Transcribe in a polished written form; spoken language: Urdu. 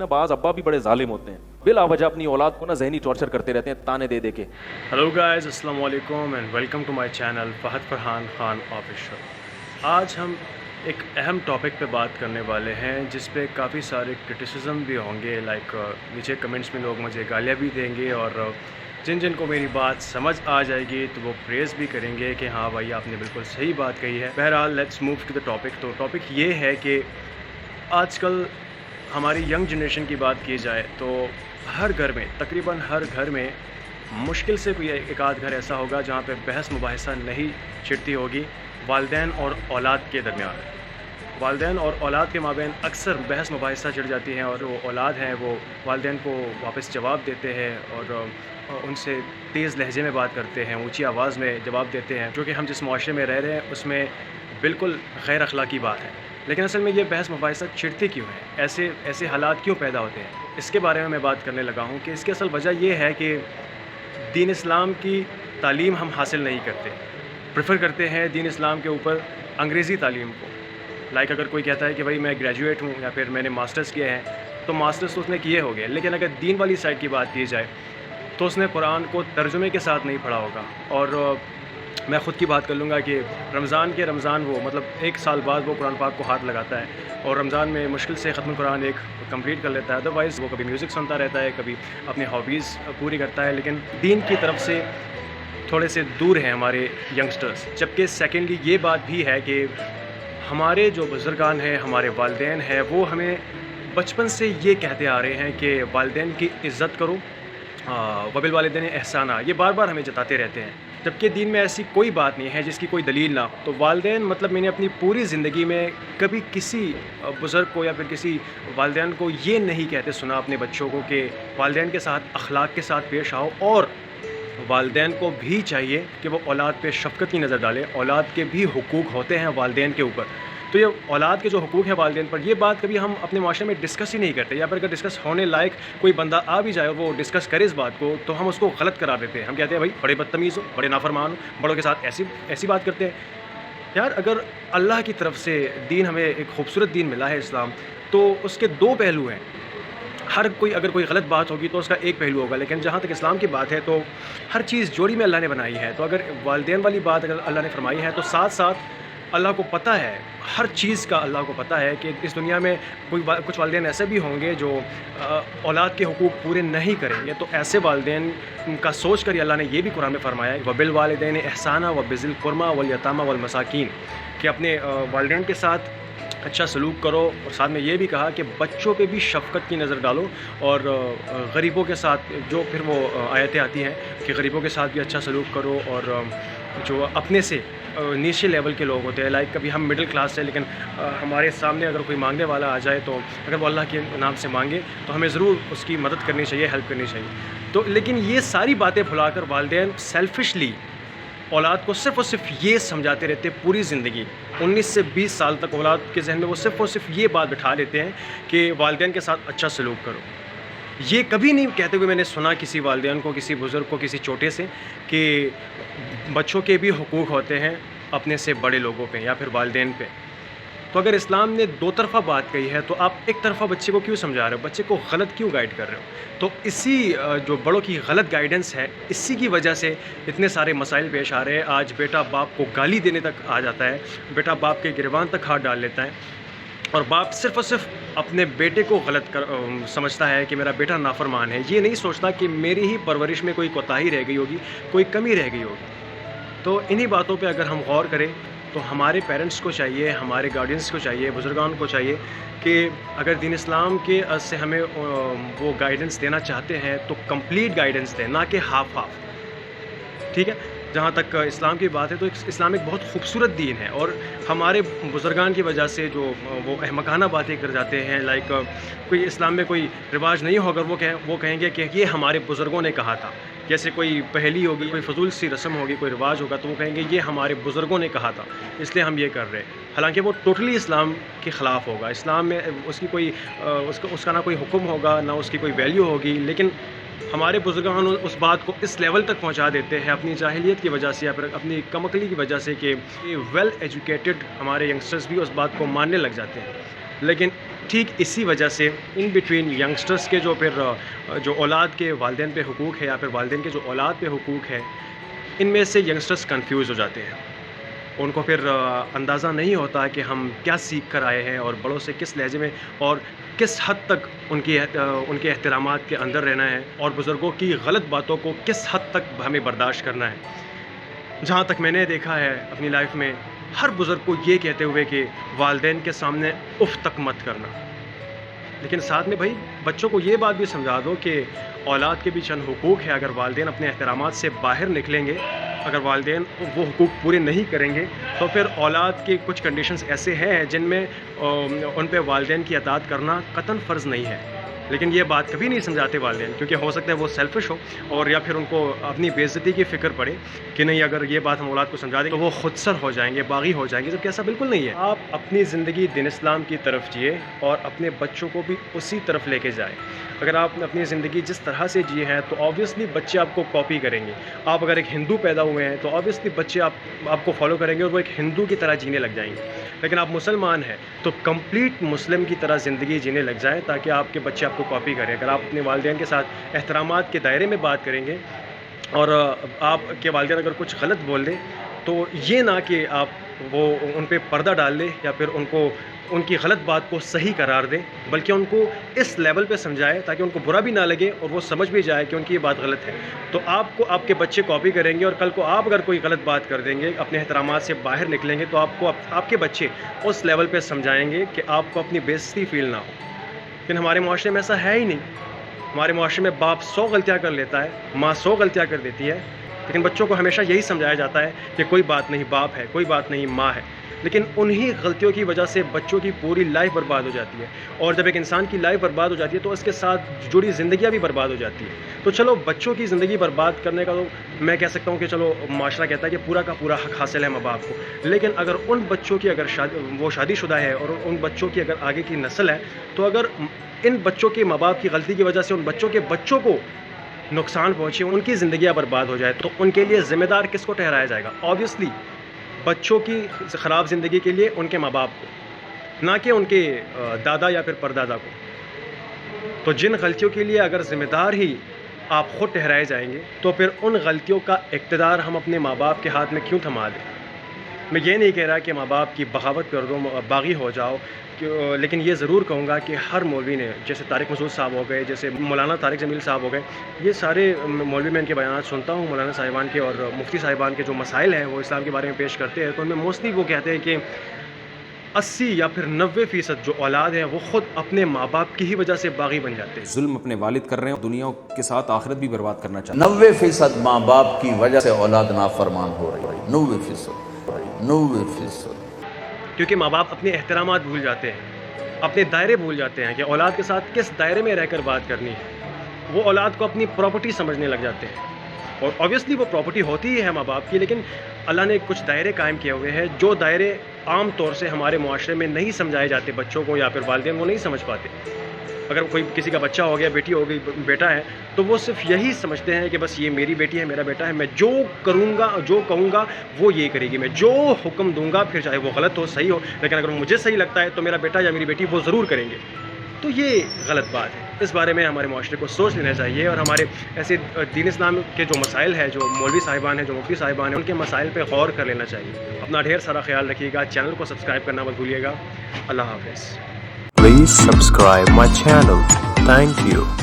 نا بعض ابا بھی بڑے ظالم ہوتے ہیں, بلا وجہ اپنی اولاد کو نا ذہنی ٹارچر کرتے رہتے ہیں تانے دے دے کے. ہیلو گائز, السلام علیکم and welcome to my channel Fahad Farhan Khan official. آج ہم ایک اہم ٹاپک پہ بات کرنے والے ہیں جس پہ کافی سارے کرٹیسزم بھی ہوں گے. نیچے کمنٹس میں لوگ مجھے گالیاں بھی دیں گے, اور جن کو میری بات سمجھ آ جائے گی تو وہ پریز بھی کریں گے کہ ہاں بھائی آپ نے بالکل صحیح بات کہی ہے. بہرحال let's move to the topic. تو ٹاپک یہ ہے کہ آج کل ہماری ینگ جنریشن کی بات کی جائے تو ہر گھر میں, تقریباً ہر گھر میں مشکل سے کوئی ایک آدھ گھر ایسا ہوگا جہاں پہ بحث مباحثہ نہیں چھڑتی ہوگی والدین اور اولاد کے درمیان. والدین اور اولاد کے مابین اکثر بحث مباحثہ چھڑ جاتی ہیں, اور وہ اولاد ہیں وہ والدین کو واپس جواب دیتے ہیں اور ان سے تیز لہجے میں بات کرتے ہیں, اونچی آواز میں جواب دیتے ہیں, جو کہ ہم جس معاشرے میں رہ رہے ہیں اس میں بالکل غیر اخلاقی بات ہے. لیکن اصل میں یہ بحث مباحثہ چھڑتی کیوں ہے, ایسے حالات کیوں پیدا ہوتے ہیں, اس کے بارے میں بات کرنے لگا ہوں کہ اس کی اصل وجہ یہ ہے کہ دین اسلام کی تعلیم ہم حاصل نہیں کرتے, پریفر کرتے ہیں دین اسلام کے اوپر انگریزی تعلیم کو. اگر کوئی کہتا ہے کہ بھائی میں گریجویٹ ہوں یا پھر میں نے ماسٹرز کیے ہیں تو ماسٹرز تو اس نے کیے ہو گئے, لیکن اگر دین والی سائڈ کی بات کی جائے تو اس نے قرآن کو ترجمے کے ساتھ نہیں پڑھا ہوگا. اور میں خود کی بات کر لوں گا کہ رمضان وہ مطلب ایک سال بعد وہ قرآن پاک کو ہاتھ لگاتا ہے, اور رمضان میں مشکل سے ختم قرآن ایک کمپلیٹ کر لیتا ہے. ادروائز وہ کبھی میوزک سنتا رہتا ہے, کبھی اپنی ہابیز پوری کرتا ہے, لیکن دین کی طرف سے تھوڑے سے دور ہیں ہمارے ینگسٹرز. جبکہ سیکنڈلی یہ بات بھی ہے کہ ہمارے جو بزرگان ہیں, ہمارے والدین ہیں, وہ ہمیں بچپن سے یہ کہتے آ رہے ہیں کہ والدین کی عزت کرو, وبالوالدین احسانہ, یہ بار بار ہمیں جتاتے رہتے ہیں. جبکہ دین میں ایسی کوئی بات نہیں ہے جس کی کوئی دلیل نہ ہو. تو والدین مطلب میں نے اپنی پوری زندگی میں کبھی کسی بزرگ کو یا پھر کسی والدین کو یہ نہیں کہتے سنا اپنے بچوں کو کہ والدین کے ساتھ اخلاق کے ساتھ پیش آؤ, اور والدین کو بھی چاہیے کہ وہ اولاد پہ شفقت کی نظر ڈالیں. اولاد کے بھی حقوق ہوتے ہیں والدین کے اوپر. تو یہ اولاد کے جو حقوق ہیں والدین پر, یہ بات کبھی ہم اپنے معاشرے میں ڈسکس ہی نہیں کرتے, یا پھر اگر ڈسکس ہونے لائق کوئی بندہ آ بھی جائے اور وہ ڈسکس کرے اس بات کو تو ہم اس کو غلط قرار دیتے ہیں. ہم کہتے ہیں بھائی بڑے بدتمیز ہو, بڑے نافرمان ہو, بڑوں کے ساتھ ایسی بات کرتے ہیں. یار اگر اللہ کی طرف سے دین ہمیں ایک خوبصورت دین ملا ہے اسلام, تو اس کے دو پہلو ہیں. اگر کوئی غلط بات ہوگی تو اس کا ایک پہلو ہوگا, لیکن جہاں تک اسلام کی بات ہے تو ہر چیز جوڑی میں اللہ نے بنائی ہے. تو اگر والدین والی بات اگر اللہ نے فرمائی ہے تو ساتھ ساتھ اللہ کو پتہ ہے, ہر چیز کا اللہ کو پتہ ہے کہ اس دنیا میں کچھ والدین ایسے بھی ہوں گے جو اولاد کے حقوق پورے نہیں کریں گے. تو ایسے والدین کا سوچ کر اللہ نے یہ بھی قرآن میں فرمایا ہے وَبِالْوَالِدَيْنِ إِحْسَانًا وَبِذِي الْقُرْبَىٰ وَالْيَتَامَىٰ وَالْمَسَاكِينِ, کہ اپنے والدین کے ساتھ اچھا سلوک کرو, اور ساتھ میں یہ بھی کہا کہ بچوں پہ بھی شفقت کی نظر ڈالو, اور غریبوں کے ساتھ جو پھر وہ آیتیں آتی ہیں کہ غریبوں کے ساتھ بھی اچھا سلوک کرو, اور جو اپنے سے نیچے لیول کے لوگ ہوتے ہیں, کبھی ہم مڈل کلاس سے, لیکن ہمارے سامنے اگر کوئی مانگنے والا آ جائے تو اگر وہ اللہ کے نام سے مانگے تو ہمیں ضرور اس کی مدد کرنی چاہیے, ہیلپ کرنی چاہیے. تو لیکن یہ ساری باتیں بھلا کر والدین سیلفشلی اولاد کو صرف اور صرف یہ سمجھاتے رہتے پوری زندگی, 19 سے 20 سال تک اولاد کے ذہن میں وہ صرف اور صرف یہ بات بٹھا لیتے ہیں کہ والدین کے ساتھ اچھا سلوک کرو. یہ کبھی نہیں کہتے ہوئے میں نے سنا کسی والدین کو, کسی بزرگ کو, کسی چھوٹے سے کہ بچوں کے بھی حقوق ہوتے ہیں اپنے سے بڑے لوگوں پہ یا پھر والدین پہ. تو اگر اسلام نے دو طرفہ بات کہی ہے تو آپ ایک طرفہ بچے کو کیوں سمجھا رہے ہو, بچے کو غلط کیوں گائیڈ کر رہے ہو؟ تو اسی جو بڑوں کی غلط گائیڈنس ہے, اسی کی وجہ سے اتنے سارے مسائل پیش آ رہے ہیں. آج بیٹا باپ کو گالی دینے تک آ جاتا ہے, بیٹا باپ کے گریبان تک ہاتھ ڈال لیتا ہے, اور باپ صرف اور صرف اپنے بیٹے کو غلط سمجھتا ہے کہ میرا بیٹا نافرمان ہے. یہ نہیں سوچتا کہ میری ہی پرورش میں کوئی کوتاہی رہ گئی ہوگی, کوئی کمی رہ گئی ہوگی. تو انہی باتوں پہ اگر ہم غور کریں تو ہمارے پیرنٹس کو چاہیے, ہمارے گارڈینس کو چاہیے, بزرگان کو چاہیے کہ اگر دین اسلام کے سے ہمیں وہ گائیڈنس دینا چاہتے ہیں تو کمپلیٹ گائیڈنس دیں, نہ کہ ہاف. ٹھیک ہے, جہاں تک اسلام کی بات ہے تو اسلام ایک بہت خوبصورت دین ہے, اور ہمارے بزرگان کی وجہ سے جو وہ احمقانہ باتیں کر جاتے ہیں, کوئی اسلام میں کوئی رواج نہیں ہوگا وہ کہیں گے کہ یہ ہمارے بزرگوں نے کہا تھا. جیسے کوئی پہلی ہوگی, کوئی فضول سی رسم ہوگی, کوئی رواج ہوگا تو وہ کہیں گے یہ ہمارے بزرگوں نے کہا تھا اس لیے ہم یہ کر رہے ہیں, حالانکہ وہ ٹوٹلی اسلام کے خلاف ہوگا. اسلام میں اس کی کوئی اس کا نہ کوئی حکم ہوگا, نہ اس کی کوئی ویلیو ہوگی, لیکن ہمارے بزرگان اس بات کو اس لیول تک پہنچا دیتے ہیں اپنی جاہلیت کی وجہ سے یا پھر اپنی کم عقلی کی وجہ سے کہ ویل ایجوکیٹڈ ہمارے ینگسٹرز بھی اس بات کو ماننے لگ جاتے ہیں. لیکن ٹھیک اسی وجہ سے ان بٹوین ینگسٹرس کے جو پھر جو اولاد کے والدین پہ حقوق ہے یا پھر والدین کے جو اولاد پہ حقوق ہے، ان میں سے ینگسٹرس کنفیوز ہو جاتے ہیں. ان کو پھر اندازہ نہیں ہوتا کہ ہم کیا سیکھ کر آئے ہیں اور بڑوں سے کس لہجے میں اور کس حد تک ان کے احترامات کے اندر رہنا ہے اور بزرگوں کی غلط باتوں کو کس حد تک ہمیں برداشت کرنا ہے. جہاں تک میں نے دیکھا ہے اپنی لائف میں، ہر بزرگ کو یہ کہتے ہوئے کہ والدین کے سامنے اف تک مت کرنا، لیکن ساتھ میں بھائی بچوں کو یہ بات بھی سمجھا دو کہ اولاد کے بھی چند حقوق ہے. اگر والدین اپنے احترامات سے باہر نکلیں گے، اگر والدین وہ حقوق پورے نہیں کریں گے، تو پھر اولاد کے کچھ کنڈیشنز ایسے ہیں جن میں ان پہ والدین کی اطاعت کرنا قطعاً فرض نہیں ہے. لیکن یہ بات کبھی نہیں سمجھاتے والدین، کیونکہ ہو سکتا ہے وہ سیلفش ہو اور یا پھر ان کو اپنی بے عزتی کی فکر پڑے کہ نہیں اگر یہ بات ہم اولاد کو سمجھا دیں تو وہ خود سر ہو جائیں گے، باغی ہو جائیں گے، جبکہ ایسا بالکل نہیں ہے. آپ اپنی زندگی دین اسلام کی طرف جیے اور اپنے بچوں کو بھی اسی طرف لے کے جائیں. اگر آپ اپنی زندگی جس طرح سے جیے ہیں تو آبویسلی بچے آپ کو کاپی کریں گے. آپ اگر ایک ہندو پیدا ہوئے ہیں تو آبویسلی بچے آپ کو فالو کریں گے اور وہ ایک ہندو کی طرح جینے لگ جائیں گے. لیکن آپ مسلمان ہیں تو کمپلیٹ مسلم کی طرح زندگی جینے لگ جائیں تاکہ آپ کے بچے آپ کو کاپی کریں. اگر آپ اپنے والدین کے ساتھ احترامات کے دائرے میں بات کریں گے اور آپ کے والدین اگر کچھ غلط بول دیں تو یہ نہ کہ آپ وہ ان پہ پردہ ڈال دیں یا پھر ان کی غلط بات کو صحیح قرار دیں، بلکہ ان کو اس لیول پہ سمجھائیں تاکہ ان کو برا بھی نہ لگے اور وہ سمجھ بھی جائے کہ ان کی یہ بات غلط ہے. تو آپ کو آپ کے بچے کاپی کریں گے اور کل کو آپ اگر کوئی غلط بات کر دیں گے، اپنے احترامات سے باہر نکلیں گے، تو آپ کے بچے اس لیول پہ سمجھائیں گے کہ آپ کو اپنی بے عزتی فیل نہ ہو. لیکن ہمارے معاشرے میں ایسا ہے ہی نہیں. ہمارے معاشرے میں باپ 100 غلطیاں کر لیتا ہے، ماں 100 غلطیاں کر دیتی ہے، لیکن بچوں کو ہمیشہ یہی سمجھایا جاتا ہے کہ کوئی بات نہیں باپ ہے، کوئی بات نہیں ماں ہے. لیکن انہی غلطیوں کی وجہ سے بچوں کی پوری لائف برباد ہو جاتی ہے، اور جب ایک انسان کی لائف برباد ہو جاتی ہے تو اس کے ساتھ جڑی زندگیاں بھی برباد ہو جاتی ہیں. تو چلو بچوں کی زندگی برباد کرنے کا تو میں کہہ سکتا ہوں کہ چلو معاشرہ کہتا ہے کہ پورا کا پورا حق حاصل ہے ماں باپ کو. لیکن اگر ان بچوں کی اگر وہ شادی شدہ ہے اور ان بچوں کی اگر آگے کی نسل ہے، تو اگر ان بچوں کے ماں باپ کی غلطی کی وجہ سے ان بچوں کے بچوں کو نقصان پہنچے، ان کی زندگیاں برباد ہو جائے، تو ان کے لیے ذمہ دار کس کو ٹھہرایا جائے گا؟ آبویسلی بچوں کی خراب زندگی کے لیے ان کے ماں باپ کو، نہ کہ ان کے دادا یا پھر پردادا کو. تو جن غلطیوں کے لیے اگر ذمہ دار ہی آپ خود ٹھہرائے جائیں گے تو پھر ان غلطیوں کا اقتدار ہم اپنے ماں باپ کے ہاتھ میں کیوں تھما دیں؟ میں یہ نہیں کہہ رہا کہ ماں باپ کی بغاوت کر دو، باغی ہو جاؤ، لیکن یہ ضرور کہوں گا کہ ہر مولوی نے، جیسے طارق مسعود صاحب ہو گئے، جیسے مولانا طارق جمیل صاحب ہو گئے، یہ سارے مولوی میں ان کے بیانات سنتا ہوں، مولانا صاحبان کے اور مفتی صاحبان کے جو مسائل ہیں وہ اسلام کے بارے میں پیش کرتے ہیں، تو ان میں موسٹلی وہ کہتے ہیں کہ 80 یا پھر 90% جو اولاد ہیں وہ خود اپنے ماں باپ کی ہی وجہ سے باغی بن جاتے ہیں. ظلم اپنے والد کر رہے ہیں اور دنیا کے ساتھ آخرت بھی برباد کرنا چاہتے ہیں. 90% ماں باپ کی وجہ سے اولاد نافرمان ہو رہی ہے. 90%. کیونکہ ماں باپ اپنے احترامات بھول جاتے ہیں، اپنے دائرے بھول جاتے ہیں کہ اولاد کے ساتھ کس دائرے میں رہ کر بات کرنی ہے. وہ اولاد کو اپنی پراپرٹی سمجھنے لگ جاتے ہیں، اور آبویسلی وہ پراپرٹی ہوتی ہی ہے ماں باپ کی، لیکن اللہ نے کچھ دائرے قائم کیے ہوئے ہیں جو دائرے عام طور سے ہمارے معاشرے میں نہیں سمجھائے جاتے بچوں کو، یا پھر والدین وہ نہیں سمجھ پاتے. اگر کوئی کسی کا بچہ ہو گیا، بیٹی ہو گئی، بیٹا ہے، تو وہ صرف یہی سمجھتے ہیں کہ بس یہ میری بیٹی ہے، میرا بیٹا ہے، میں جو کروں گا، جو کہوں گا وہ یہ کرے گی، میں جو حکم دوں گا پھر چاہے وہ غلط ہو صحیح ہو، لیکن اگر مجھے صحیح لگتا ہے تو میرا بیٹا یا میری بیٹی وہ ضرور کریں گے. تو یہ غلط بات ہے. اس بارے میں ہمارے معاشرے کو سوچ لینا چاہیے، اور ہمارے ایسے دین اسلام کے جو مسائل ہیں، جو مولوی صاحبان ہیں، جو مفتی صاحبان ہیں، ان کے مسائل پہ غور کر لینا چاہیے. اپنا ڈھیر سارا خیال رکھیے گا. چینل کو سبسکرائب کرنا مت بھولیے گا. اللہ حافظ. Please subscribe my channel. Thank you.